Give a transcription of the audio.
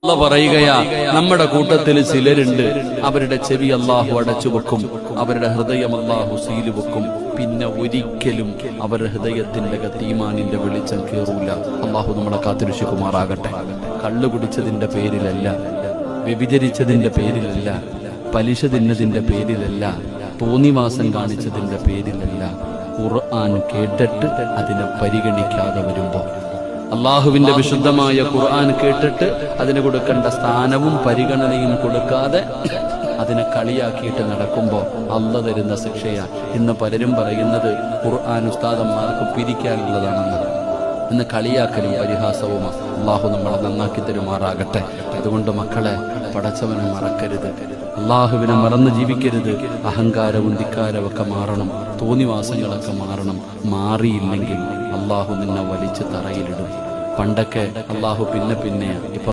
അല്ലാഹു പറയുകയാ, നമ്മുടെ കൂട്ടത്തിൽ ചിലരുണ്ട്, അവരുടെ ചെവി അല്ലാഹു അടച്ചു വെക്കും, അവരുടെ ഹൃദയം അല്ലാഹു സീല് വെക്കും, പിന്നെ ഒരിക്കലും അവരുടെ ഹൃദയത്തിന്റെ ഈമാനിന്റെ വെളിച്ചം കേറൂല. അല്ലാഹു നമ്മളെ കാത്തുരക്ഷിക്കുമാറാകട്ടെ. കള്ളു കുടിച്ചതിന്റെ പേരിലല്ല, വ്യഭിചരിച്ചതിന്റെ പേരിലല്ല, പലിശ തിന്നതിന്റെ പേരിലല്ല, തോന്നിവാസം കാണിച്ചതിന്റെ പേരിലല്ല, ഖുർആൻ കേട്ടിട്ട് അതിനെ പരിഗണിക്കാതെ വരുമ്പോ, അള്ളാഹുവിന്റെ വിശുദ്ധമായ ഖുർആൻ കേട്ടിട്ട് അതിന് കൊടുക്കേണ്ട സ്ഥാനവും പരിഗണനയും കൊടുക്കാതെ അതിനെ കളിയാക്കിയിട്ട് നടക്കുമ്പോൾ അള്ളാഹ് തരുന്ന ശിക്ഷയാ. ഇന്ന് പലരും പറയുന്നത് ഖുർആൻ ഉസ്താദന്മാർക്ക് പിരിക്കാനുള്ളതാണെന്ന്. ഇന്ന് കളിയാക്കലും പരിഹാസവുമാണ്. അള്ളാഹു നമ്മളെ നന്നാക്കി തരുമാറാകട്ടെ. അതുകൊണ്ട് മക്കളെ, പടച്ചവനെ മറക്കരുത്, അള്ളാഹുവിനെ മറന്ന് ജീവിക്കരുത്. അഹങ്കാരവും ധിക്കാരമൊക്കെ മാറണം, തോന്നിവാസങ്ങളൊക്കെ മാറണം. മാറിയില്ലെങ്കിൽ അള്ളാഹു നിന്നെ വലിച്ച് തറയിലിടും. പണ്ടൊക്കെ അള്ളാഹു പിന്നെ ഇപ്പൊ